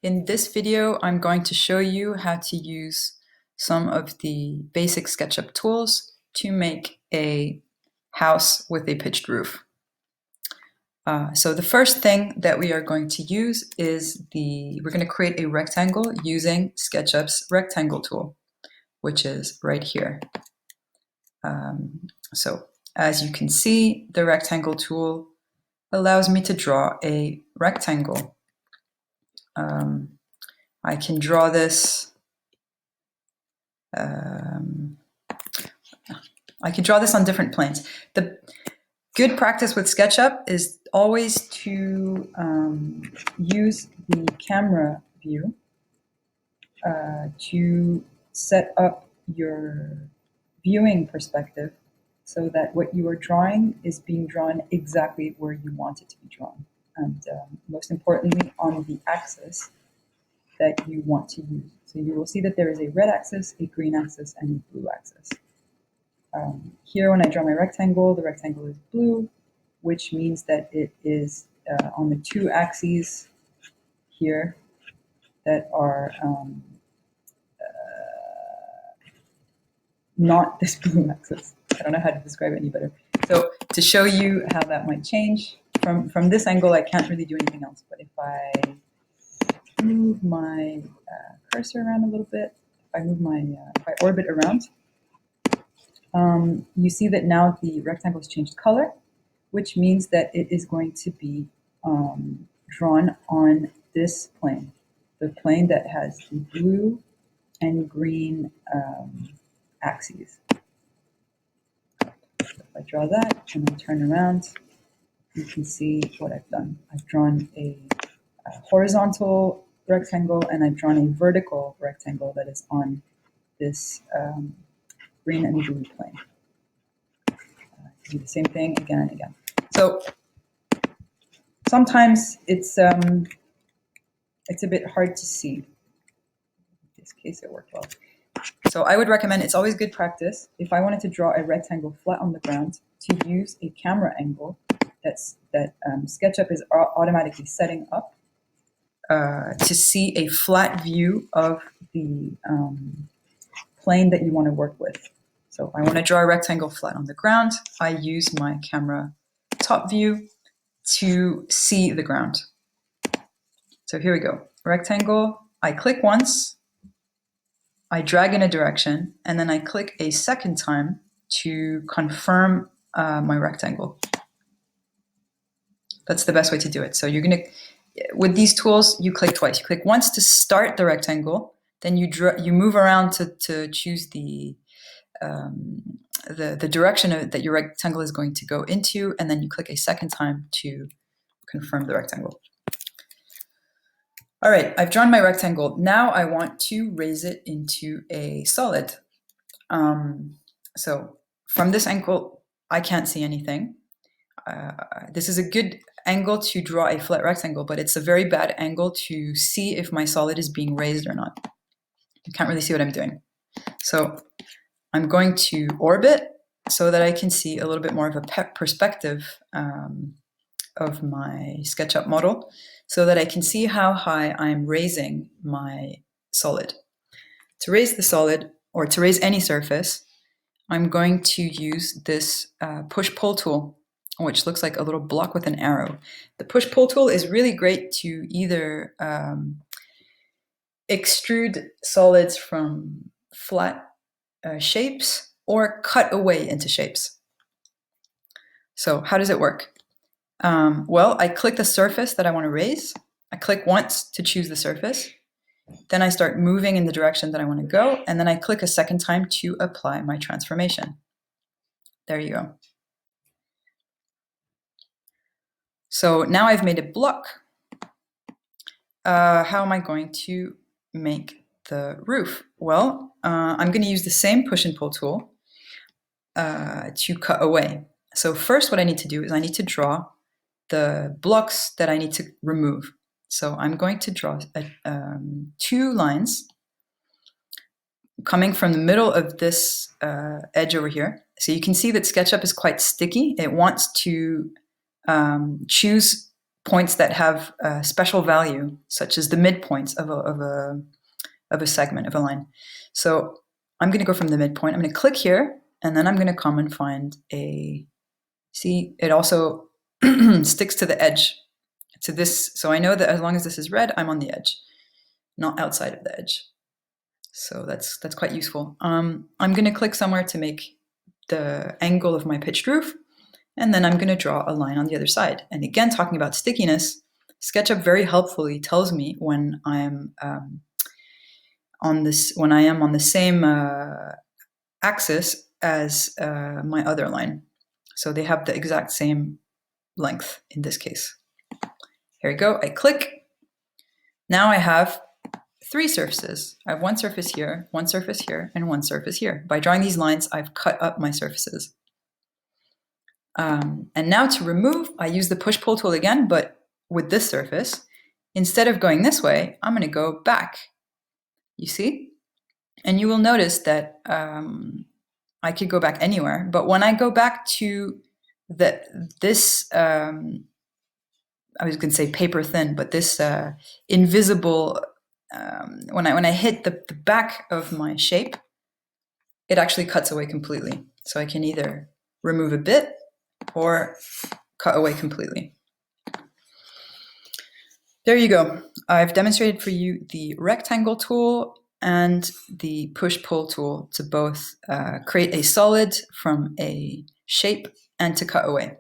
In this video, I'm going to show you how to use some of the basic SketchUp tools to make a house with a pitched roof. So the first thing that we are going to use is we're going to create a rectangle using SketchUp's rectangle tool, which is right here. So as you can see, the rectangle tool allows me to draw a rectangle. I can draw this. I can draw this on different planes. The good practice with SketchUp is always to use the camera view to set up your viewing perspective so that what you are drawing is being drawn exactly where you want it to be drawn. And most importantly, on the axis that you want to use. So you will see that there is a red axis, a green axis, and a blue axis. Here, when I draw my rectangle, the rectangle is blue, which means that it is on the two axes here that are not this blue axis. I don't know how to describe it any better. So to show you how that might change, from this angle, I can't really do anything else. But if I move my cursor around a little bit, if I orbit around, you see that now the rectangle has changed color, which means that it is going to be drawn on this plane, the plane that has the blue and green axes. So if I draw that and then turn around, you can see what I've done. I've drawn a horizontal rectangle and I've drawn a vertical rectangle that is on this green and blue plane. Do the same thing again and again. So sometimes it's a bit hard to see. In this case, it worked well. So I would recommend, it's always good practice, if I wanted to draw a rectangle flat on the ground, to use a camera angle that SketchUp is automatically setting up to see a flat view of the plane that you want to work with. So if I want to draw a rectangle flat on the ground, I use my camera top view to see the ground. So here we go. Rectangle, I click once, I drag in a direction, and then I click a second time to confirm my rectangle. That's the best way to do it. So you're going to, with these tools, you click twice. You click once to start the rectangle, then you move around to choose the direction that your rectangle is going to go into, and then you click a second time to confirm the rectangle. All right, I've drawn my rectangle. Now I want to raise it into a solid. So from this angle, I can't see anything. This is a good angle to draw a flat rectangle, but it's a very bad angle to see if my solid is being raised or not. You can't really see what I'm doing. So I'm going to orbit so that I can see a little bit more of a perspective of my SketchUp model, so that I can see how high I'm raising my solid. To raise the solid, or to raise any surface, I'm going to use this push-pull tool, which looks like a little block with an arrow. The push-pull tool is really great to either extrude solids from flat shapes or cut away into shapes. So how does it work? Well, I click the surface that I want to raise. I click once to choose the surface. Then I start moving in the direction that I want to go, and then I click a second time to apply my transformation. There you go. So now I've made a block. How am I going to make the roof? Well, I'm going to use the same push and pull tool to cut away. So first what I need to do is I need to draw the blocks that I need to remove. So I'm going to draw two lines coming from the middle of this edge over here. So you can see that SketchUp is quite sticky. It wants to choose points that have special value, such as the midpoints of a segment, of a line. So I'm going to go from the midpoint. I'm going to click here, and then I'm going to come and find a, see, it also sticks to the edge, to this. So I know that as long as this is red, I'm on the edge, not outside of the edge. So that's quite useful. I'm going to click somewhere to make the angle of my pitched roof, and then I'm going to draw a line on the other side. And again, talking about stickiness, SketchUp very helpfully tells me when I am on the same axis as my other line. So they have the exact same length in this case. Here we go. I click. Now I have 3 surfaces. I have one surface here, one surface here, and one surface here. By drawing these lines, I've cut up my surfaces. And now to remove, I use the push-pull tool again, but with this surface. Instead of going this way, I'm going to go back. You see? And you will notice that I could go back anywhere, but when I go back to this, I was going to say paper thin, but this invisible, when I hit the back of my shape, it actually cuts away completely. So I can either remove a bit or cut away completely. There you go. I've demonstrated for you the rectangle tool and the push-pull tool to both create a solid from a shape and to cut away.